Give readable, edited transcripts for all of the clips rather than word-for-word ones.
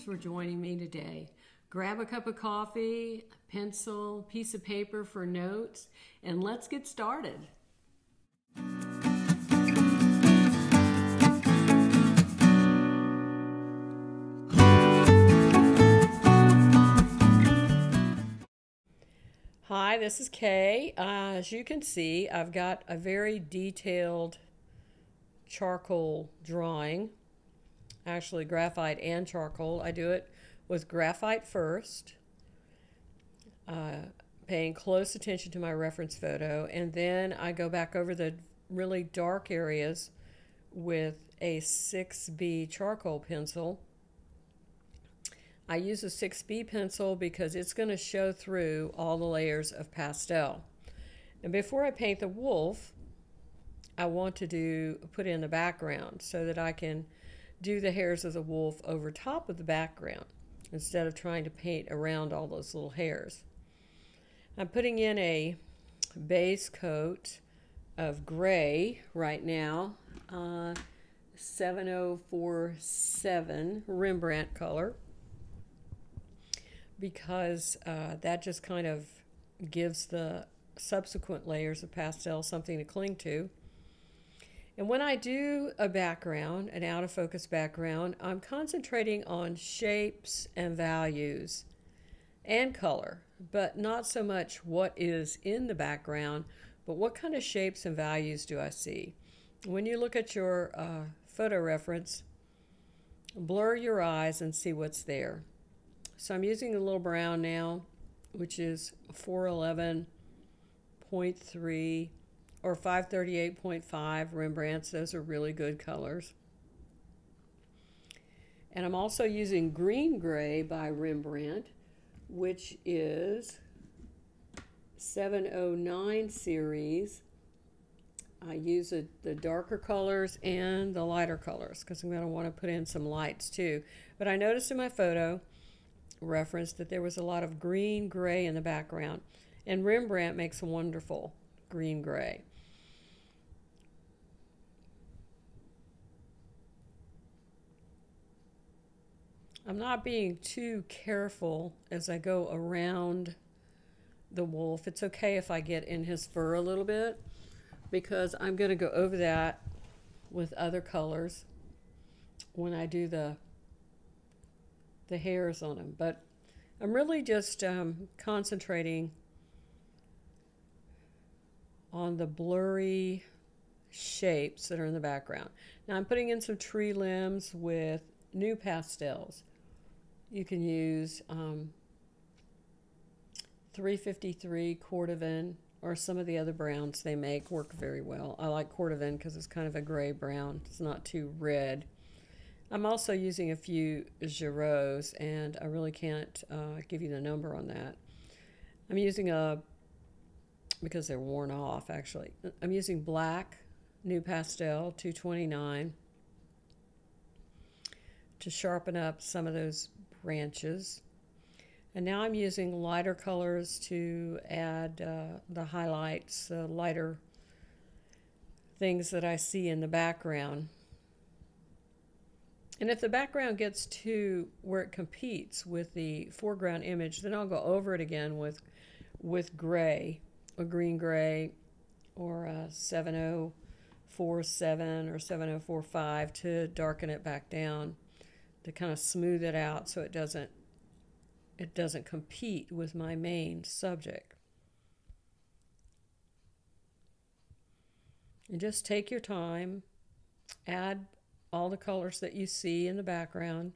Thanks for joining me today. Grab a cup of coffee, a pencil, piece of paper for notes, and let's get started. Hi, this is Kay. As you can see, I've got a very detailed charcoal drawing. Actually, graphite and charcoal. I do it with graphite first, paying close attention to my reference photo, and then I go back over the really dark areas with a 6B charcoal pencil. I use a 6B pencil because it's going to show through all the layers of pastel. And before I paint the wolf, I want to put in the background so that I can do the hairs of the wolf over top of the background instead of trying to paint around all those little hairs. I'm putting in a base coat of gray right now, 7047 Rembrandt color, because that just kind of gives the subsequent layers of pastel something to cling to. And when I do a background, an out of focus background, I'm concentrating on shapes and values and color, but not so much what is in the background, but what kind of shapes and values do I see. When you look at your photo reference, blur your eyes and see what's there. So I'm using a little brown now, which is 411.3 or 538.5 Rembrandts. Those are really good colors. And I'm also using green gray by Rembrandt, which is 709 series. I use the darker colors and the lighter colors because I'm going to want to put in some lights too. But I noticed in my photo reference that there was a lot of green gray in the background, and Rembrandt makes a wonderful green gray. I'm not being too careful as I go around the wolf. It's okay if I get in his fur a little bit because I'm going to go over that with other colors when I do the hairs on him. But I'm really just concentrating on the blurry shapes that are in the background. Now I'm putting in some tree limbs with new pastels. You can use 353 Cordovan or some of the other browns they make work very well. I like Cordovan because it's kind of a gray brown. It's not too red. I'm also using a few Giroux, and I really can't give you the number on that. I'm using because they're worn off actually, I'm using black new pastel 229 to sharpen up some of those branches. And now I'm using lighter colors to add the highlights, the lighter things that I see in the background. And if the background gets to where it competes with the foreground image, then I'll go over it again with gray, a green gray, or a 7047 or 7045 to darken it back down, to kind of smooth it out so it doesn't compete with my main subject. And just take your time, add all the colors that you see in the background.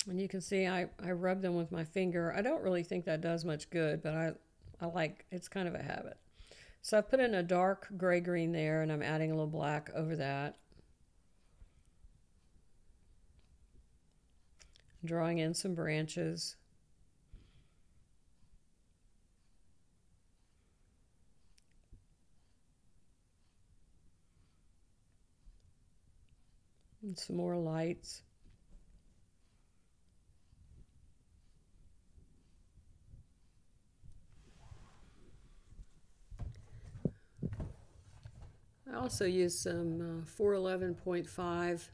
And you can see I rub them with my finger. I don't really think that does much good, but I like, it's kind of a habit. So I've put in a dark gray-green there, and I'm adding a little black over that. Drawing in some branches. And some more lights. I also use some 411.5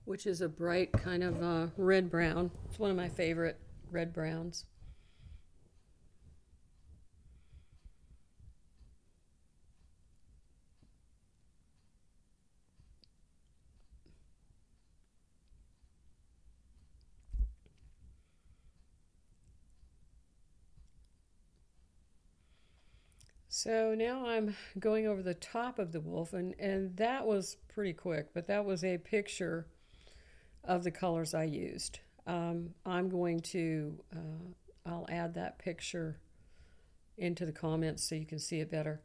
which is a bright kind of red brown. It's one of my favorite red browns. So now I'm going over the top of the wolf, and that was pretty quick, but that was a picture of the colors I used. I'm going to, I'll add that picture into the comments so you can see it better.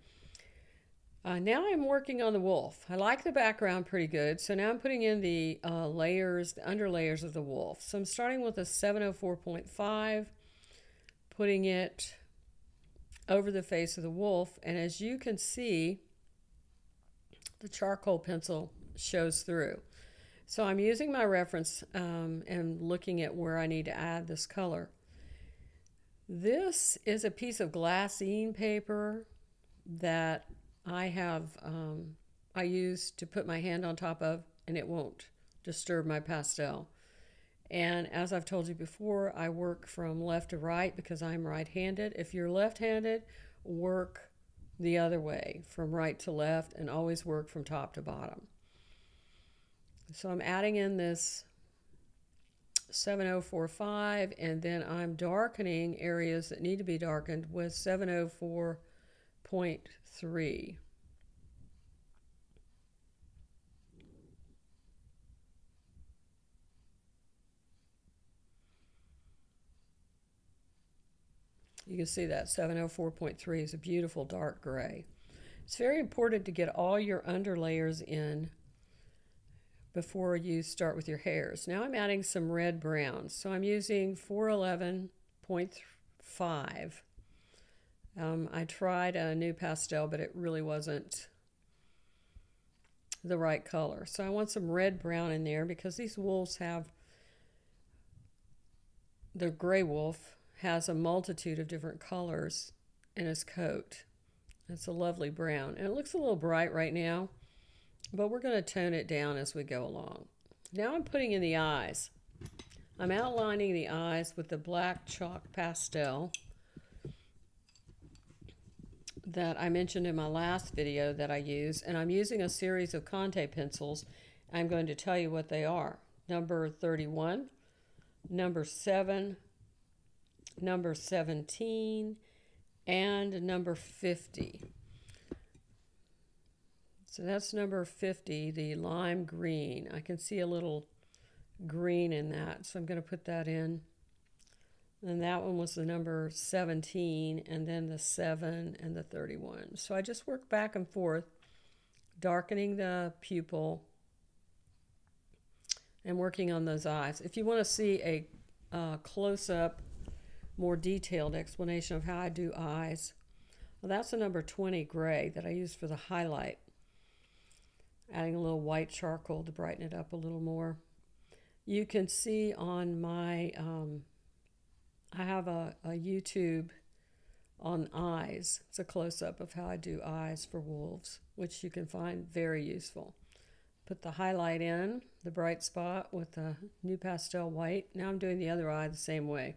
Now I'm working on the wolf. I like the background pretty good, so now I'm putting in the layers, the under layers of the wolf. So I'm starting with a 704.5, putting it over the face of the wolf, and as you can see, the charcoal pencil shows through. So I'm using my reference and looking at where I need to add this color. This is a piece of glassine paper that I have, I use to put my hand on top of, and it won't disturb my pastel. And as I've told you before, I work from left to right because I'm right-handed. If you're left-handed, work the other way, from right to left, and always work from top to bottom. So I'm adding in this 7045, and then I'm darkening areas that need to be darkened with 704.3. You can see that 704.3 is a beautiful dark gray. It's very important to get all your underlayers in before you start with your hairs. Now I'm adding some red browns. So I'm using 411.5. I tried a new pastel, but it really wasn't the right color. So I want some red brown in there because these wolves have, the gray wolf has a multitude of different colors in his coat. It's a lovely brown, and it looks a little bright right now, but we're going to tone it down as we go along. Now I'm putting in the eyes. I'm outlining the eyes with the black chalk pastel that I mentioned in my last video that I use, and I'm using a series of Conte pencils. I'm going to tell you what they are. Number 31, number 7, number 17, and number 50. So that's number 50, the lime green. I can see a little green in that, so I'm going to put that in. And that one was the number 17, and then the 7 and the 31. So I just work back and forth, darkening the pupil and working on those eyes. If you want to see a close-up, more detailed explanation of how I do eyes, well, that's a number 20 gray that I use for the highlight. Adding a little white charcoal to brighten it up a little more. You can see on my, I have a YouTube on eyes. It's a close-up of how I do eyes for wolves, which you can find very useful. Put the highlight in, the bright spot with the new pastel white. Now I'm doing the other eye the same way.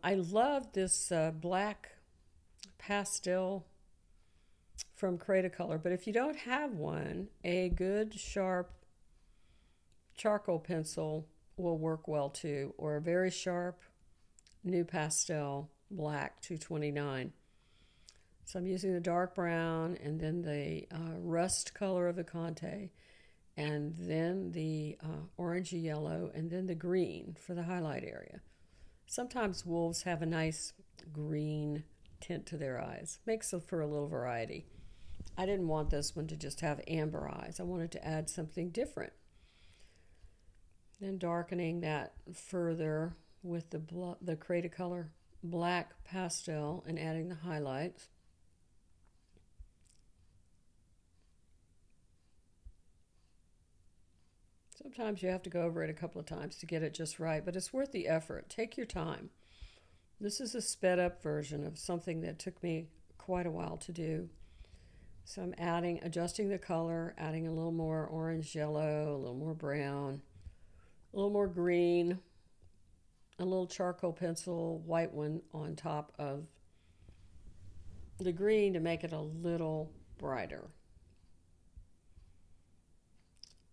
I love this black pastel from Cretacolor, but if you don't have one, a good sharp charcoal pencil will work well too, or a very sharp new pastel black 229. So I'm using the dark brown, and then the rust color of the Conte, and then the orangey yellow, and then the green for the highlight area. Sometimes wolves have a nice green tint to their eyes. Makes for a little variety. I didn't want this one to just have amber eyes. I wanted to add something different. Then darkening that further with the Cretacolor black pastel and adding the highlights. Sometimes you have to go over it a couple of times to get it just right, but it's worth the effort. Take your time. This is a sped up version of something that took me quite a while to do. So I'm adding, adjusting the color, adding a little more orange yellow, a little more brown, a little more green, a little charcoal pencil, white one on top of the green to make it a little brighter.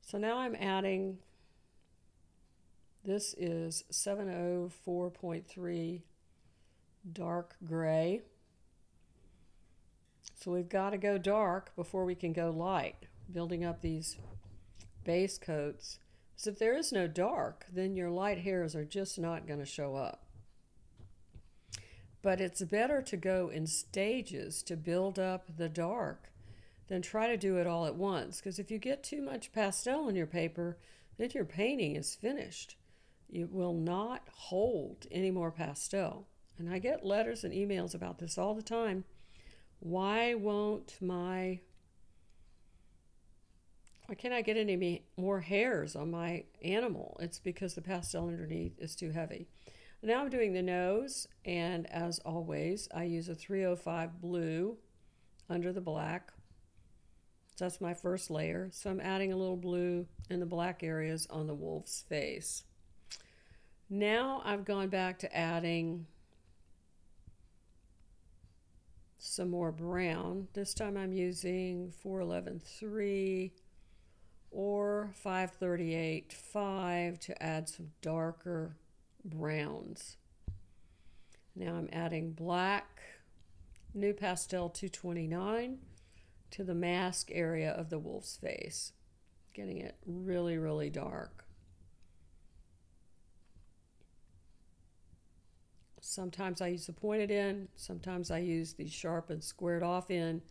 So now I'm adding, this is 704.3 dark gray. So we've got to go dark before we can go light, building up these base coats. So if there is no dark, then your light hairs are just not going to show up. But it's better to go in stages to build up the dark than try to do it all at once. Because if you get too much pastel on your paper, then your painting is finished. It will not hold any more pastel. And I get letters and emails about this all the time. Why can't I get any more hairs on my animal? It's because the pastel underneath is too heavy. Now I'm doing the nose, and as always, I use a 305 blue under the black. So that's my first layer. So I'm adding a little blue in the black areas on the wolf's face. Now I've gone back to adding some more brown. This time I'm using 411.3 or 538.5 to add some darker browns. Now I'm adding black, New Pastel 229 to the mask area of the wolf's face, getting it really, really dark. Sometimes I use the pointed end, sometimes I use the sharp and squared off end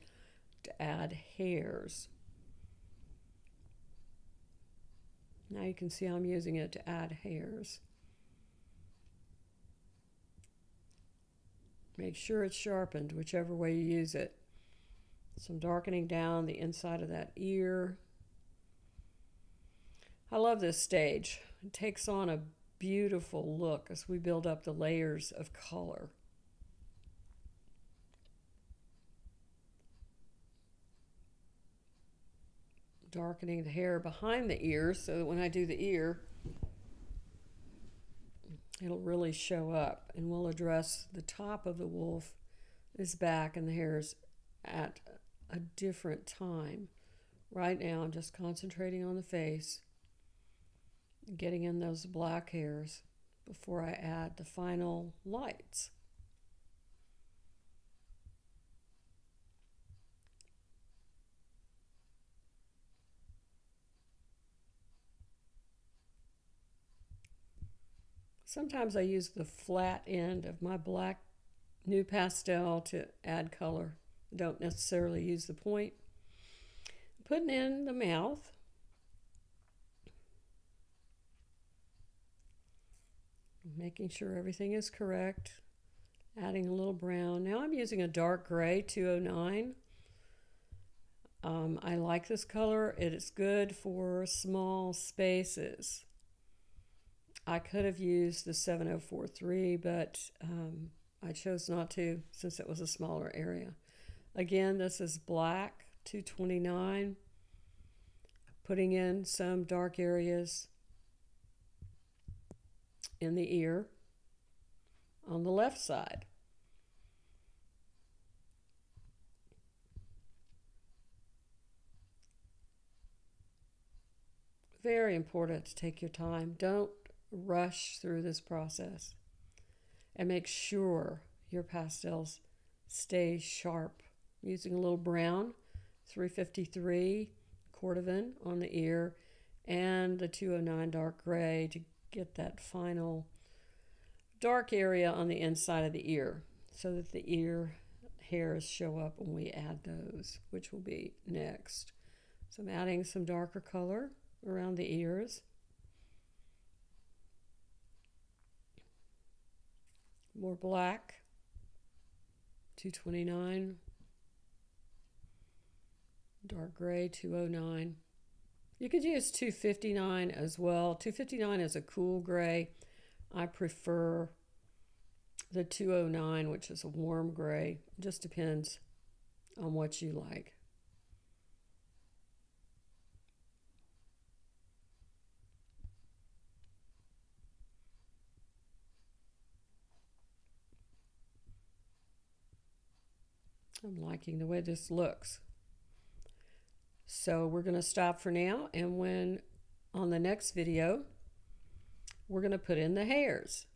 to add hairs. Now you can see I'm using it to add hairs. Make sure it's sharpened, whichever way you use it. Some darkening down the inside of that ear. I love this stage. It takes on a beautiful look as we build up the layers of color. Darkening the hair behind the ear so that when I do the ear, it'll really show up, and we'll address the top of the wolf, his back, and the hairs at a different time. Right now I'm just concentrating on the face, getting in those black hairs before I add the final lights. Sometimes I use the flat end of my black New Pastel to add color. I don't necessarily use the point. Putting in the mouth. Making sure everything is correct. Adding a little brown. Now I'm using a dark gray 209. I like this color. It is good for small spaces. I could have used the 7043, but I chose not to since it was a smaller area. Again, this is black 229. Putting in some dark areas in the ear on the left side. Very important to take your time. Don't rush through this process, and make sure your pastels stay sharp. Using a little brown, 353 cordovan on the ear, and the 209 dark gray to get that final dark area on the inside of the ear so that the ear hairs show up when we add those, which will be next. So I'm adding some darker color around the ears. More black, 229, dark gray, 209. You could use 259 as well. 259 is a cool gray. I prefer the 209, which is a warm gray. It just depends on what you like. I'm liking the way this looks. So we're going to stop for now, and when on the next video, we're going to put in the hairs.